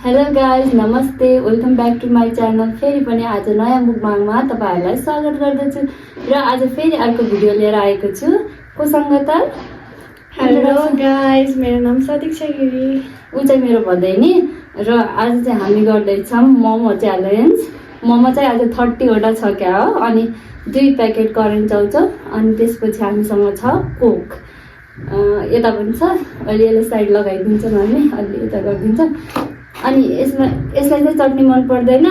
Hello guys नमस्ते welcome back to my channel. फेरि पनि आज नयाँ मुकबाङमा तपाईँहरूलाई स्वागत गर्दछु र आज फेरि अर्को भिडियो लिएर आएको छु। कोसँग त? हेलो गाइज, मेरो नाम सतीक्षा गिरी। ऊ चाहिँ मेरो भदैनी र आज चाहिँ हामी गर्दैछौँ मोमो च्यालेन्ज। मोमो चाहिँ आज 30वटा छ क्या हो, अनि 2 प्याकेट करेन्ट चाउचाउ, अनि त्यसपछि हामीसँग छ कोक। यता पनि छ, अहिले यसलाई साइड लगाइदिन्छौँ हामी, अलि यता गरिदिन्छौँ। अनि यसलाई चाहिँ चटनी मन पर्दैन,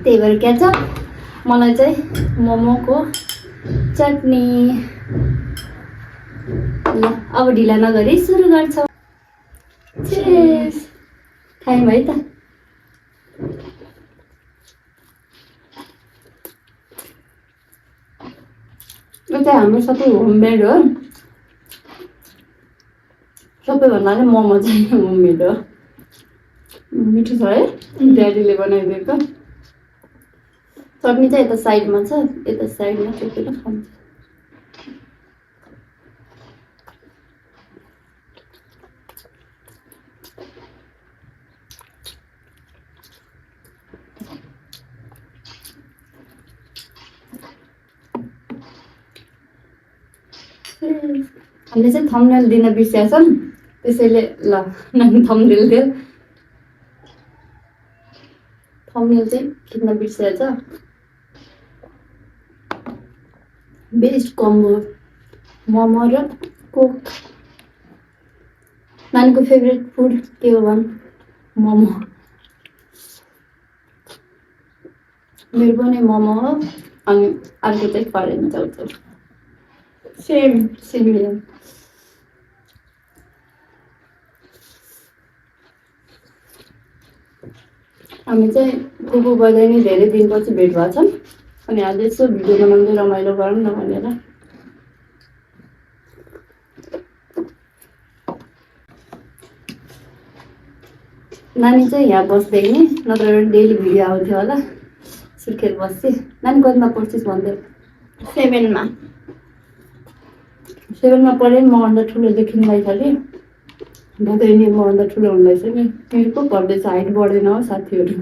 त्यही भएर केचप। मलाई चाहिँ मोमोको चटनी। ल अब ढिला नगरी सुरु गर्छौँ। खायौँ है त। यो चाहिँ हाम्रो सबै होममेड हो। सबैभन्दा चाहिँ मोमो चाहिँ होममेड हो। मिठो छ है, ड्याडीले बनाइदिएको। चटनी चाहिँ यता साइडमा छ, यता साइडमा टिपेर खान्छ। हामीले चाहिँ थम्बनेल दिन बिर्सेछौँ, त्यसैले ल थम्बनेल दियो। थम्बनेल चाहिँ खिच्न बिर्सेछ। बेस्ट कम्बो मोमो र कोक। नानीको फेभरेट फुड के हो भन्? मोमो। मेरो पनि मोमो हो, अनि अर्को चाहिँ करेन्ट चाउचाउ। Same same. हामी चाहिँ फुपू बजाइ धेरै दिनपछि भेट भएको छौँ, अनि आज यसो भिडियो बनाउँदै रमाइलो गरौँ न भनेर। नानी चाहिँ यहाँ बस्दैन, नत्र डेली भिडियो आउँथ्यो होला। सुर्खेत बस्छ। नानी कतिमा पढ्छस् भन्दै? 7मा। 7मा पढे मभन्दा ठुलो देखिँदै छ कि बधाई मभन्दा ठुलो हुँदैछ नि। मेरो पो पढ्दैछ, हाइट बढ्दैन हो साथीहरू।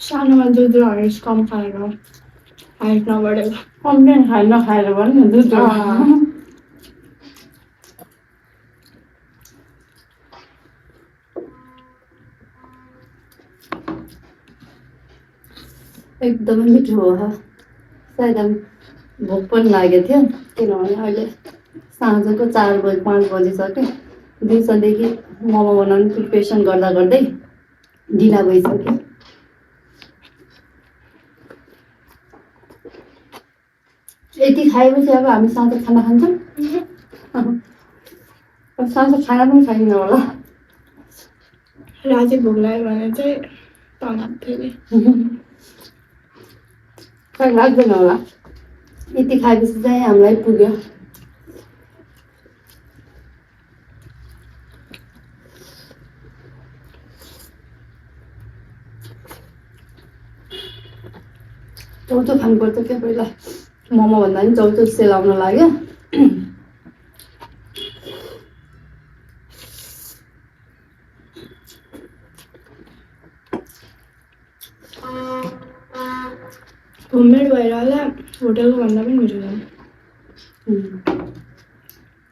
सानोमा दुध र हर्लिक्स कम खाएर हाइट नबढेको। कम्प्लेन खाएर नखाएर पनि दुध एकदमै मिठो हो। सायद भोक पनि लागेको थियो, किनभने अहिले साँझको 4 बजी 5 बजिसक्यो। दिउँसोदेखि मोमो बनाउने प्रिपेरेसन गर्दा गर्दै ढिला भइसक्यो। यति खाएपछि अब हामी साँझ खाना खान्छौँ। साँझ खाना पनि खाइन्न होला। राति भोक लाग्यो भने चाहिँ तनाव फेरि खै लाग्दैन होला। यति खाएपछि चाहिँ हामीलाई पुग्यो। चाउचाउ खानुपर्छ क्या पहिला। मोमो भन्दा पनि चाउचाउ सेलाउन लाग्यो। होममेड भएर होला, होटलको भन्दा पनि मिठो छ।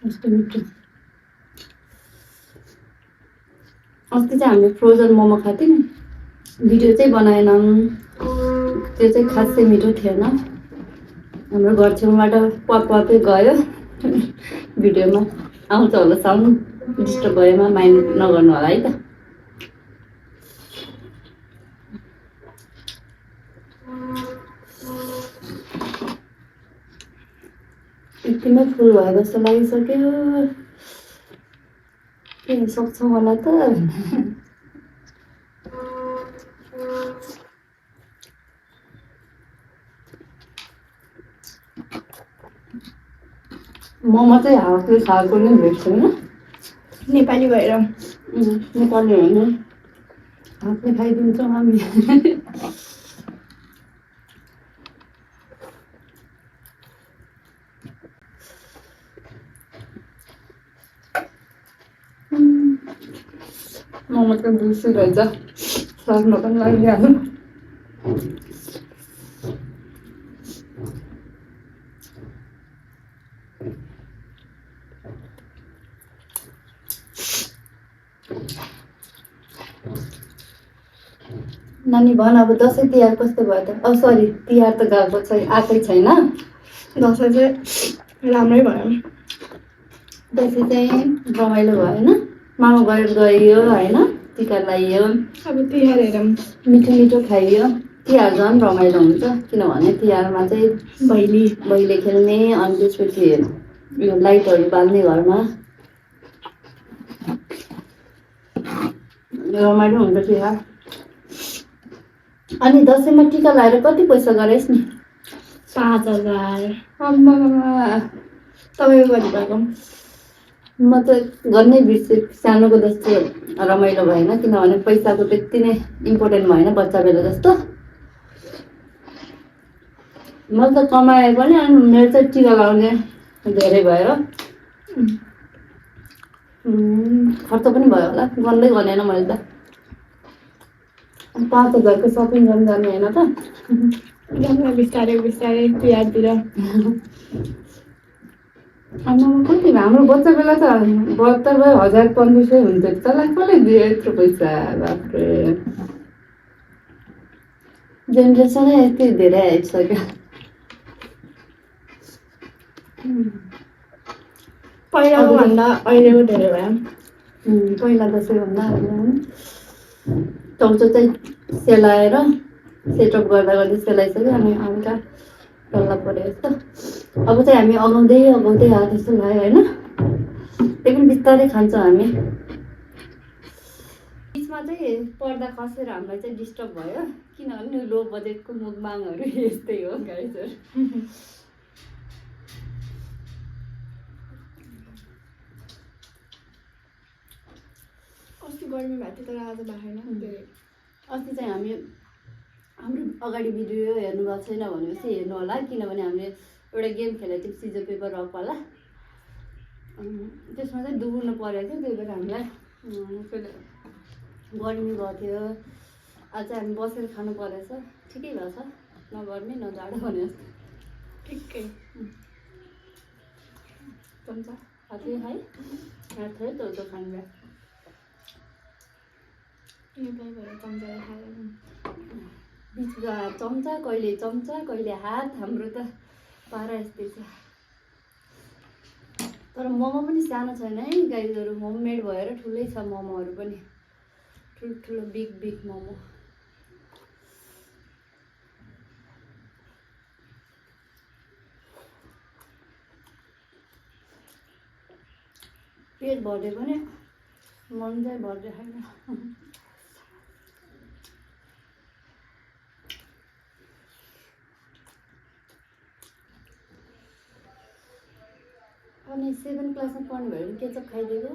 कस्तो मिठो। अस्ति चाहिँ हामीले फ्रोजन मोमो खाएको थियौँ, भिडियो चाहिँ बनाएनौँ। त्यो चाहिँ खासै मिठो थिएन। हाम्रो घर छेउबाट पपै गयो। भिडियोमा आउँछ होला, साउन्ड डिस्टर्ब भएमा माइन्ड नगर्नु होला है त। यतिमै फुल भयो जस्तो लागिसक्यो। के सक्छौँ होला त? मोमो चाहिँ हातले खाएको नि भेट्छ होइन? नेपाली भएर। नेपाली होइन, हातले खाइदिन्छौँ हामी। मोमो चाहिँ जुसी रहेछ सर्न पनि लागिहाल्नु नानी भन अब दसैँ तिहार कस्तो भयो त सरी तिहार त गएको छैन आएकै छैन दसैँ चाहिँ राम्रै भयो दसैँ चाहिँ रमाइलो भयो होइन मामा गएर गइयो होइन टिका लगाइयो अब तिहार हेरौँ मिठो मिठो खाइयो तिहार झन् रमाइलो हुन्छ किनभने तिहारमा चाहिँ भैली खेल्ने अनि त्यसपछि यो लाइटहरू बाल्ने घरमा रमाइलो हुन्छ तिहार अनि दसैँमा टिका लगाएर कति पैसा गरेस् नि 5000 आम्मामा तपाईँको कति भएको म त गर्नै बिर्सेँ सानोको जस्तो रमाइलो भएन किनभने पैसाको त्यति नै इम्पोर्टेन्ट भएन बच्चा बेला जस्तो मैले त कमाएँ पनि अनि मेरो चाहिँ टिका लगाउने धेरै भएर खर्च पनि भयो होला गर्दै गरेन मैले त 5000को सपिङ गर्न जाने होइन त जानु बिस्तारै बिस्तारै तिहारतिर आमामा कति हाम्रो बच्चा बेला त 72 भयो 1500 हुन्थ्यो तँलाई कसले दियो यत्रो पैसा बाफ्रे जेनेरेसनै यति धेरै आइसक्यो पहिलाको भन्दा अहिलेको धेरै भयो पहिला दसैँभन्दा अहिले चौचो चाहिँ सेलाएर सेटअप गर्दा गर्दै सेलाइसक्यो अनि हल्का डल्ला पऱ्यो जस्तो अब चाहिँ हामी अगाउँदै आएको जस्तो लाग्यो होइन त्यही पनि बिस्तारै खान्छौँ हामी बिचमा चाहिँ पर्दा खसेर हामीलाई चाहिँ डिस्टर्ब भयो किनभने लो बजेटको मुखबाङहरू यस्तै हो गाइजहरू अस्ति गर्मी भएको थियो तर आज भएन धेरै अस्ति चाहिँ हामी हाम्रो अगाडि भिडियो हेर्नु भएको छैन भनेपछि हेर्नु होला किनभने हामीले एउटा गेम खेलेको थियौँ सिजो पेपर रकवाला त्यसमा चाहिँ डुब्नु परेको थियो त्यही भएर हामीलाई गर्मी भएको थियो आज चाहिँ हामी बसेर खानु परेछ ठिकै भएको छ नगर्मी नजाडो भने जस्तो ठिकै चम्चा हातले है हात है चौचो खानु नेपाल भएर चम्चाले खाएर बिचको चम्चा कहिले हात हाम्रो त पारा यस्तै छ तर मोमो पनि सानो छैन है गाईहरू होममेड भएर ठुलै छ मोमोहरू पनि ठुल्ठुलो बिग मोमो पेट भर्यो भने मन चाहिँ भर्दै खाएन अनि 7 क्लासमा पढ्नु भयो भने केचप खाइदिएको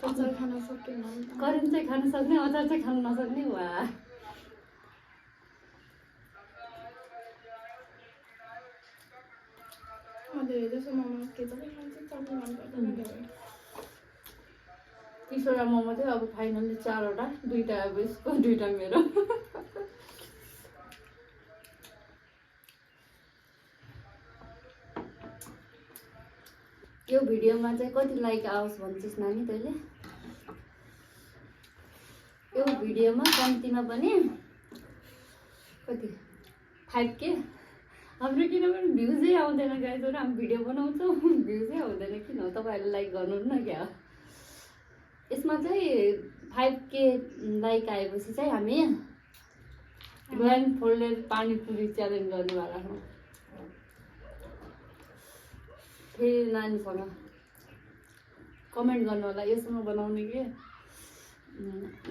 अचार खान सकेन करिम चाहिँ खान सक्ने अचार चाहिँ खान नसक्ने वा धेरै जसो मोमो केचपै खान्छ चटनी मन पर्दैन धेरै 30वटा मोमो चाहिँ अब फाइनली 4वटा 2टा अब यसको 2टा मेरो यो भिडियोमा चाहिँ कति लाइक आओस् भन्छस् नानी तैँले यो भिडियोमा कम्तीमा पनि कति 5K हाम्रो किनभने भ्युजै आउँदैन गाइजहरू हामी भिडियो बनाउँछौँ भ्युजै आउँदैन किन हो तपाईँहरूले लाइक गर्नु न क्या यसमा चाहिँ 5K लाइक आएपछि चाहिँ हामी ब्लाइन्ड फोल्डेड पानीपुरी च्यालेन्ज गर्नेवाला छौँ फेरि नानीसँग कमेन्ट गर्नु होला योसँग बनाउने के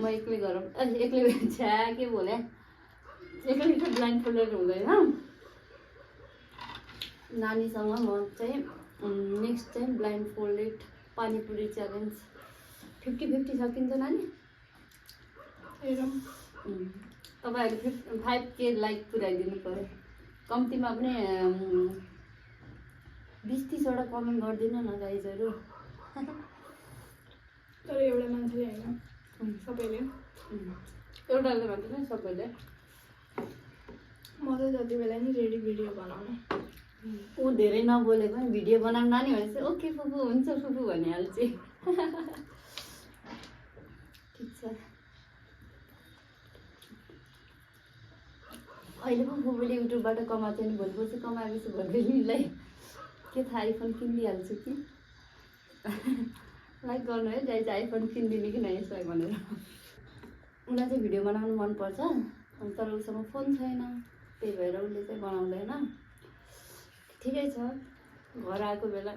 म एक्लै गरौँ एक्लै छ्या के बोले एक्लै चाहिँ ब्लाइन्ड फोल्डेड हुँदैन नानीसँग म चाहिँ नेक्स्ट चाहिँ ब्लाइन्ड फोल्डेड पानीपुरी च्यालेन्ज 50-50 सकिन्छ नानी हेरौँ तपाईँहरू 5K लाइक पुऱ्याइदिनु पऱ्यो कम्तीमा पनि 20-30वटा कमेन्ट गरिदिनु न गाइजहरू तर एउटा मान्छेले होइन सबैले एउटाले मात्र नै सबैले म चाहिँ जति बेला नि रेडी भिडियो बनाउनु ऊ धेरै नबोले पनि भिडियो बनाउनु नानी भने चाहिँ ओके फुपू हुन्छ फुपू भनिहाल्छु ठिक छ अहिले पो फुपूले युट्युबबाट कमाएको नि भोलि पर्सि कमाएपछि भोलिलाई के थाहा आइफोन किनिदिइहाल्छु कि लाइक गर्नु है जाइ चाहिँ आइफोन किनिदिने कि नै यसलाई भनेर उसलाई चाहिँ भिडियो बनाउनु मनपर्छ अनि तर उसँग फोन छैन त्यही भएर उसले चाहिँ बनाउँदैन ठिकै छ घर आएको बेला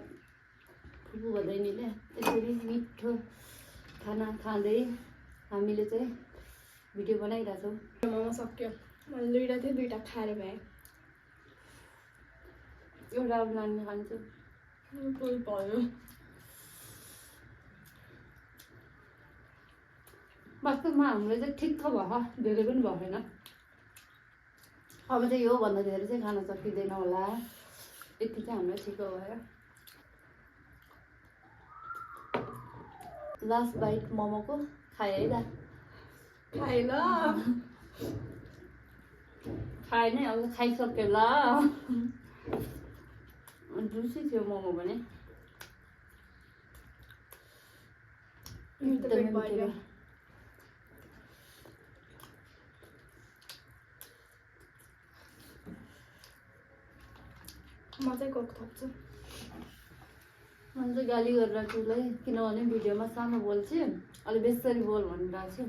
फुपू भदैनीले यसरी मिठो खाना खाँदै हामीले चाहिँ भिडियो बनाइरहेछौँ मोमो सक्यो मैले दुईवटा थियो दुईवटा खाएर भएँ एउटा अब नानी खान्छु फुल भयो वास्तवमा हाम्रो चाहिँ ठिक्क भयो धेरै पनि भएन अब चाहिँ योभन्दा धेरै चाहिँ खान सकिँदैन होला यति चाहिँ हाम्रो ठिक्क भयो लास्ट बाइट मोमोको खाएँ है त खाएँ ल खाएँ नै अब खाइसक्यो ल जुसी थियो मोमो भने एकदमै भयो म चाहिँ कोक थप्छु मैले चाहिँ गाली गरिरहेको छु उसलाई किनभने भिडियोमा सानो बोल्छु अलिक बेसरी बोल भनिरहेको छु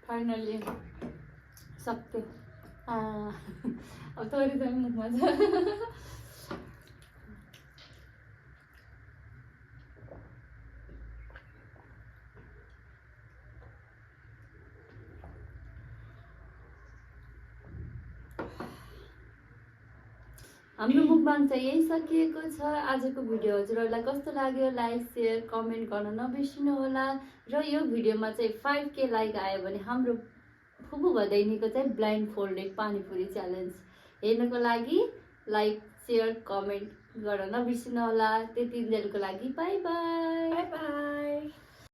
फाइनली सक्यो अब तोरी चाहिँ मुखमा छ हाम्रो मुखबाङ चाहिँ यही सकिएको छ आजको भिडियो हजुरहरूलाई कस्तो लाग्यो लाइक सेयर कमेन्ट गर्न नबिर्सिनु होला र यो भिडियोमा चाहिँ 5K लाइक आयो भने हाम्रो फुपू भदैनीको चाहिँ ब्लाइन्ड फोल्डेड पानीपुरी च्यालेन्ज हेर्नको लागि लाइक सेयर कमेन्ट गर्न नबिर्सिनु होला त्यति दिनको लागि बाई बाई बाई बाई